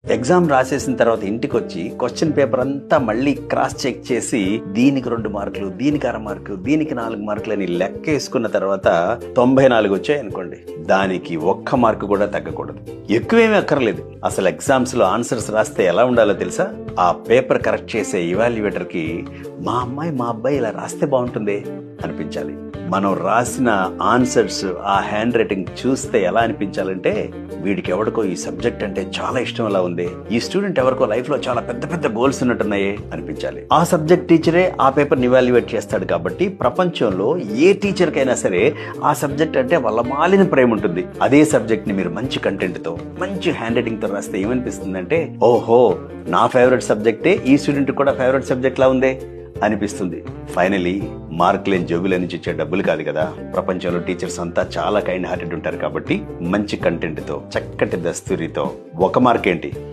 Exam రాసేసిన తర్వాత ఇంటికి వచ్చి క్వశ్చన్ పేపర్ అంతా మళ్ళీ క్రాస్ చెక్ చేసి దీనికి 2 మార్కులు, దీనికి 1/2 మార్కు, దీనికి 4 మార్కులు అని లెక్క వేసుకున్న తర్వాత 94 వచ్చాయి అనుకోండి, దానికి 1 మార్కు కూడా తగ్గకూడదు. ఎక్కువేమీ అక్కర్లేదు. అసలు ఎగ్జామ్స్ లో ఆన్సర్స్ రాస్తే ఎలా ఉండాలో తెలుసా? ఆ పేపర్ కరెక్ట్ చేసే ఇవాల్యుయేటర్ కి మా అమ్మాయి మా అబ్బాయి ఇలా రాస్తే బాగుంటుంది అనిపించాలి. మనం రాసిన ఆన్సర్స్, ఆ హ్యాండ్ రైటింగ్ చూస్తే ఎలా అనిపించాలంటే, వీడికి ఎవరికో ఈ సబ్జెక్ట్ అంటే చాలా ఇష్టం అలా ఉంది, ఈ స్టూడెంట్ ఎవరికో లైఫ్ లో చాలా పెద్ద పెద్ద గోల్స్ ఉన్నట్టున్నాయే అనిపించాలి. ఆ సబ్జెక్ట్ టీచరే ఆ పేపర్ ఇవాల్యుయేట్ చేస్తాడు కాబట్టి ప్రపంచంలో ఏ టీచర్ కైనా సరే ఆ సబ్జెక్ట్ అంటే వాళ్ళ మాలిన ప్రేమ ఉంటుంది. అదే సబ్జెక్ట్ ని మీరు మంచి కంటెంట్ తో, మంచి హ్యాండ్ రైటింగ్ తో రాస్తే ఏమనిపిస్తుందంటే, ఓహో నా ఫేవరెట్ సబ్జెక్టే ఈ స్టూడెంట్ కూడా ఫేవరెట్ సబ్జెక్ట్ లా ఉందే అనిపిస్తుంది. ఫైనలీ మార్కులేని జోబుల నుంచి ఇచ్చే డబ్బులు కాదు కదా. ప్రపంచంలో టీచర్స్ అంతా చాలా కైండ్ హార్టెడ్ ఉంటారు కాబట్టి మంచి కంటెంట్ తో, చక్కటి దస్తూరితో 1 మార్క్ ఏంటి